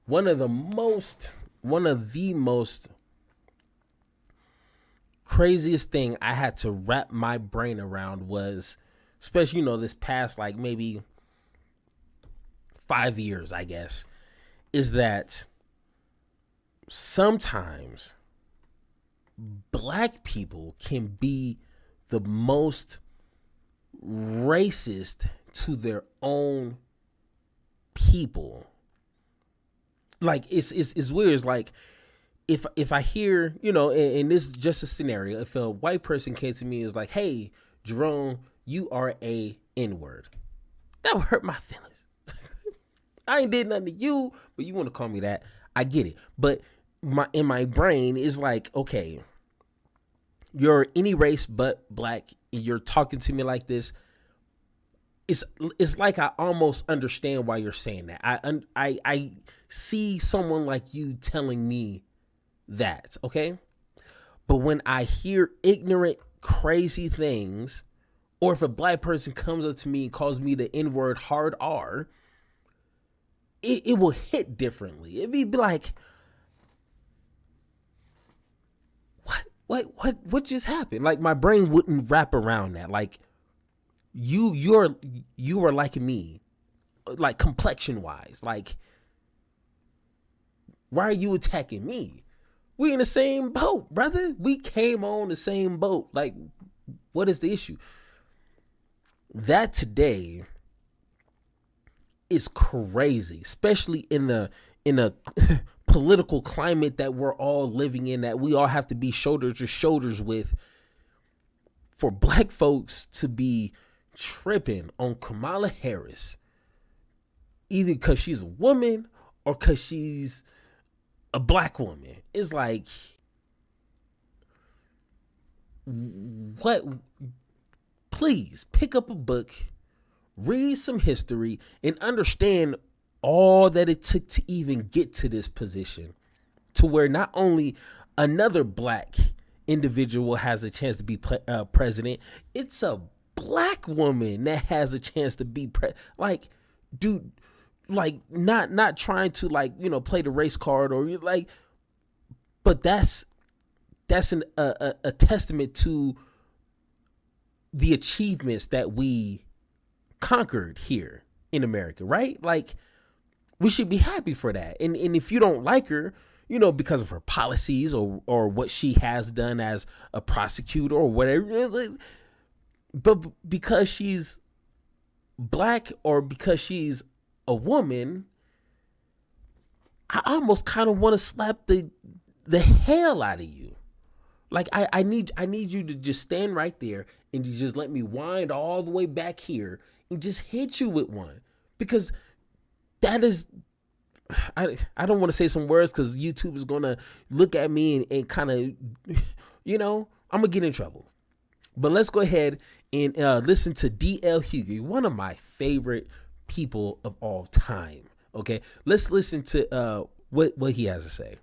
one of the most craziest thing I had to wrap my brain around was, especially, this past like maybe 5 years, I guess, is that sometimes black people can be the most racist to their own people. Like it's weird. It's like if I hear, and this is just a scenario, if a white person came to me and was like, "Hey, Jerome, you are a N-word," that would hurt my feelings. I ain't did nothing to you, but you want to call me that. I get it. But in my brain is like, okay, you're any race but black, and you're talking to me like this. It's like I almost understand why you're saying that. I see someone like you telling me that, okay? But when I hear ignorant, crazy things, or if a black person comes up to me and calls me the N-word hard R, it will hit differently. It'd be like, what just happened? Like my brain wouldn't wrap around that. Like you are like me, like complexion wise. Like, why are you attacking me? We in the same boat, brother. We came on the same boat. Like, what is the issue? That today is crazy, especially in a political climate that we're all living in, that we all have to be shoulder to shoulders with. For black folks to be tripping on Kamala Harris, either because she's a woman or because she's a black woman, it's like, what? Please pick up a book, read some history, and understand all that it took to even get to this position, to where not only another black individual has a chance to be president, it's a black woman that has a chance to be like, dude, like not trying to, like, play the race card or like, but that's a testament to the achievements that we conquered here in America, right? Like, we should be happy for that. And if you don't like her, because of her policies or what she has done as a prosecutor or whatever, but because she's black or because she's a woman, I almost kind of want to slap the hell out of you. Like, I need you to just stand right there and to just let me wind all the way back here and just hit you with one. Because that is, I don't want to say some words because YouTube is going to look at me and kind of, I'm going to get in trouble. But let's go ahead and listen to D.L. Hughley, one of my favorite people of all time. Okay, let's listen to what he has to say.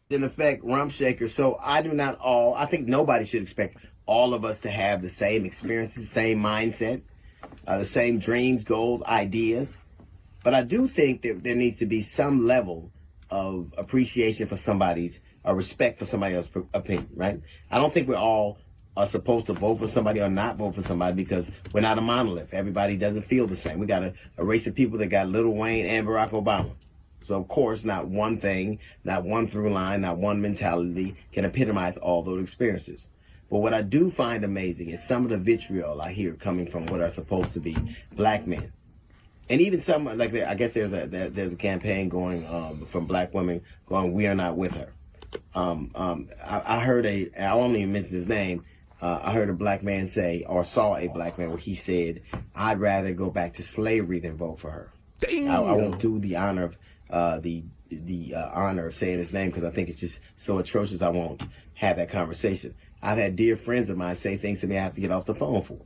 In effect, rump shaker. So I think nobody should expect all of us to have the same experiences, same mindset, the same dreams, goals, ideas. But I do think that there needs to be some level of appreciation for somebody's, respect for somebody else's opinion, right? I don't think we're all are supposed to vote for somebody or not vote for somebody because we're not a monolith. Everybody doesn't feel the same. We got a race of people that got Lil Wayne and Barack Obama. So, of course, not one thing, not one through line, not one mentality can epitomize all those experiences. But what I do find amazing is some of the vitriol I hear coming from what are supposed to be black men. And even some, like, I guess there's a campaign going from black women going, "We are not with her." I heard I won't even mention his name. I heard a black man say, or saw a black man where he said, "I'd rather go back to slavery than vote for her." I won't do the honor of the honor of saying his name because I think it's just so atrocious. I won't have that conversation. I've had dear friends of mine say things to me I have to get off the phone for.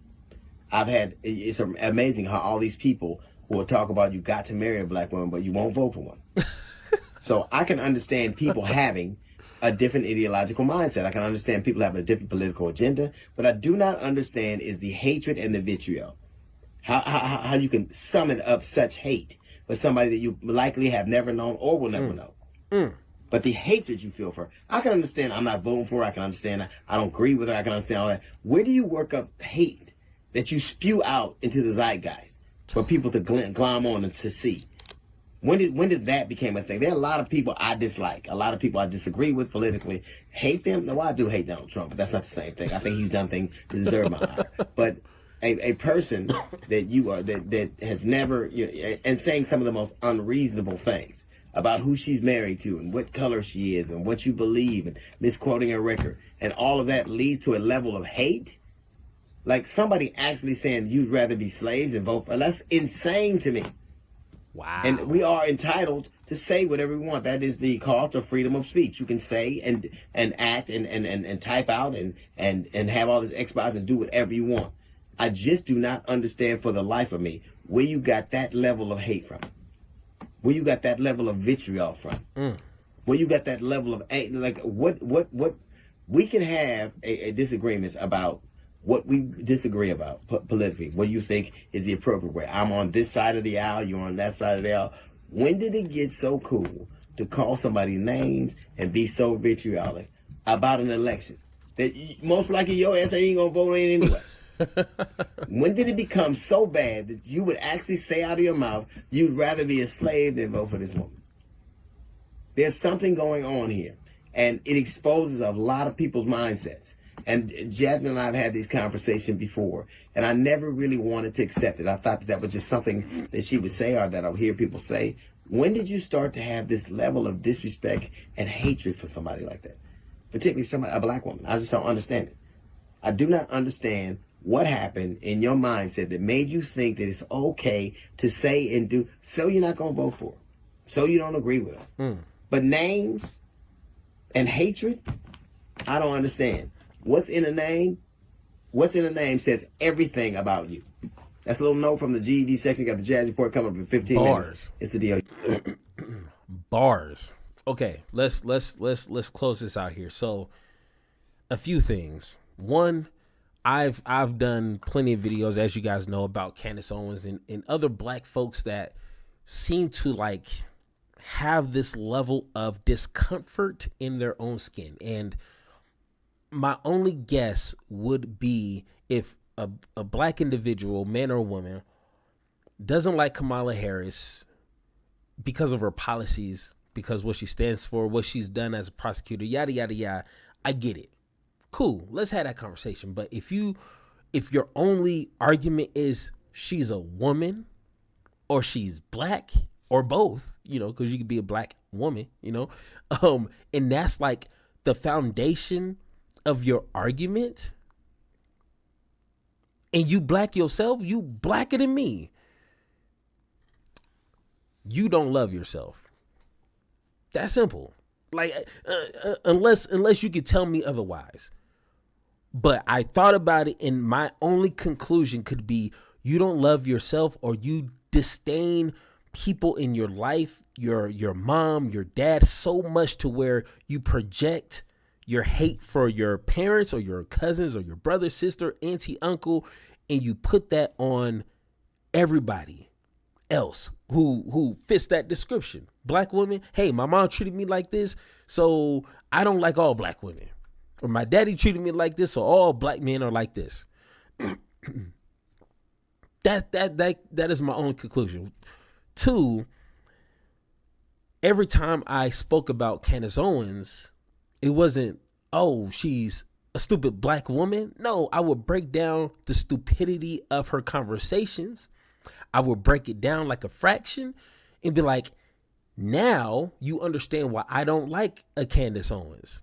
It's amazing how all these people will talk about you got to marry a black woman, but you won't vote for one. So I can understand people having a different ideological mindset. I can understand people having a different political agenda. What I do not understand is the hatred and the vitriol. How you can summon up such hate but somebody that you likely have never known or will never know. But the hatred you feel for her, I can understand. I'm not voting for her. I can understand. I don't agree with her. I can understand all that. Where do you work up hate that you spew out into the zeitgeist for people to glom on and to see? When did that become a thing? There are a lot of people I dislike. A lot of people I disagree with politically. Hate them? No, I do hate Donald Trump, but that's not the same thing. I think he's done things to deserve my ire. But a person that you are that has never and saying some of the most unreasonable things about who she's married to and what color she is and what you believe and misquoting her record and all of that leads to a level of hate. Like somebody actually saying you'd rather be slaves and vote for. That's insane to me. Wow. And we are entitled to say whatever we want. That is the cost of freedom of speech. You can say and act and type out and have all this Xbox and do whatever you want. I just do not understand for the life of me where you got that level of hate from. Where you got that level of vitriol from. Where you got that level of what we can have a disagreements about what we disagree about politically. What you think is the appropriate way. I'm on this side of the aisle, you're on that side of the aisle. When did it get so cool to call somebody names and be so vitriolic about an election that most likely your ass ain't gonna vote in anyway? When did it become so bad that you would actually say out of your mouth, you'd rather be a slave than vote for this woman? There's something going on here, and it exposes a lot of people's mindsets. And Jasmine and I have had these conversations before, and I never really wanted to accept it. I thought that was just something that she would say or that I would hear people say. When did you start to have this level of disrespect and hatred for somebody like that? Particularly a black woman. I just don't understand it. I do not understand what happened in your mindset that made you think that it's okay to say and do, so you're not going to vote for her, so you don't agree with her. But names and hatred, I don't understand. What's in a name? What's in a name says everything about you. That's a little note from the GED section. Got the Jazz Report coming up in 15 minutes. It's the deal. Bars. Okay, let's close this out here. So, a few things. One, I've done plenty of videos, as you guys know, about Candace Owens and other black folks that seem to like have this level of discomfort in their own skin. And my only guess would be if a black individual, man or woman, doesn't like Kamala Harris because of her policies, because what she stands for, what she's done as a prosecutor, yada, yada, yada, I get it. Cool. Let's have that conversation. But if your only argument is she's a woman or she's black or both, because you could be a black woman, and that's like the foundation of your argument, and you black yourself, you blacker than me, you don't love yourself. That's simple. Like, unless you could tell me otherwise. But I thought about it, and my only conclusion could be you don't love yourself, or you disdain people in your life, your mom, your dad, so much to where you project your hate for your parents or your cousins or your brother, sister, auntie, uncle, and you put that on everybody else who fits that description. Black women, hey, my mom treated me like this, so I don't like all black women. Or my daddy treated me like this, so all black men are like this. That is my only conclusion. Two, every time I spoke about Candace Owens, it wasn't, oh, she's a stupid black woman. No, I would break down the stupidity of her conversations. I would break it down like a fraction and be like, now you understand why I don't like a Candace Owens.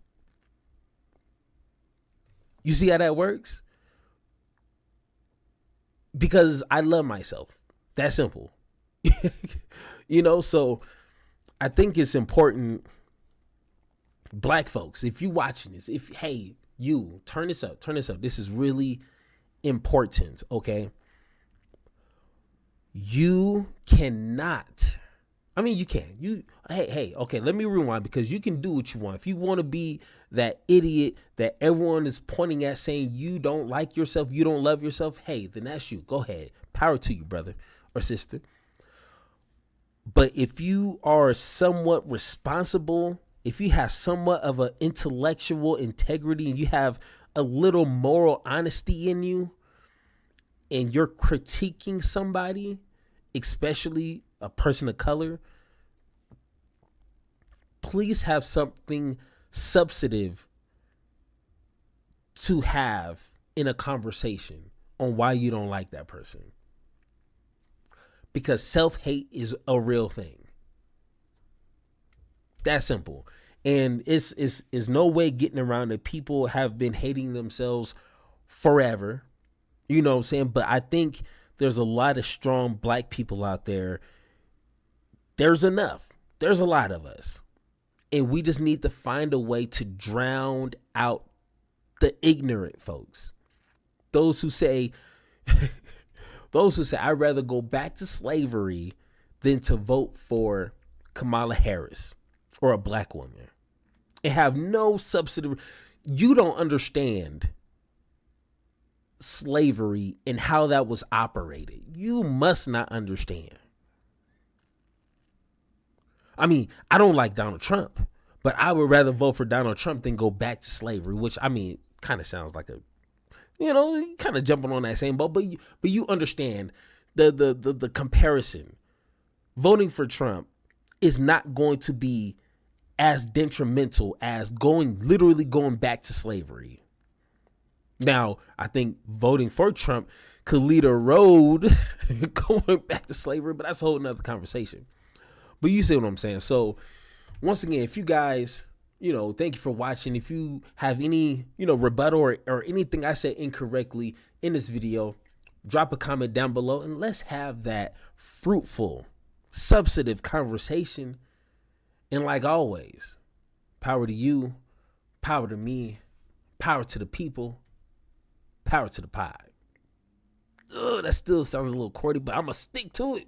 You see how that works? Because I love myself. That simple. So I think it's important, black folks, if you watching this, you turn this up. This is really important, okay? You cannot, you can. Okay, let me rewind, because you can do what you want. If you want to be that idiot that everyone is pointing at saying you don't like yourself, you don't love yourself, hey, then that's you. Go ahead. Power to you, brother or sister. But if you are somewhat responsible, if you have somewhat of an intellectual integrity and you have a little moral honesty in you, and you're critiquing somebody, especially a person of color, please have something substantive to have in a conversation on why you don't like that person. Because self-hate is a real thing. That's simple. And it's no way getting around it. People have been hating themselves forever. You know what I'm saying? But I think there's a lot of strong black people out there. There's enough. There's a lot of us. And we just need to find a way to drown out the ignorant folks. Those who say, I'd rather go back to slavery than to vote for Kamala Harris or a black woman and have no subsidy. You don't understand slavery and how that was operated. You must not understand. I mean, I don't like Donald Trump, but I would rather vote for Donald Trump than go back to slavery, which, I mean, kind of sounds like a, you know, kind of jumping on that same boat, but you understand the comparison. Voting for Trump is not going to be as detrimental as literally going back to slavery. Now, I think voting for Trump could lead a road going back to slavery, but that's a whole nother conversation. But you see what I'm saying? So once again, if you guys, thank you for watching. If you have any, rebuttal or anything I said incorrectly in this video, drop a comment down below and let's have that fruitful, substantive conversation. And like always, power to you, power to me, power to the people, power to the pod. That still sounds a little corny, but I'm going to stick to it.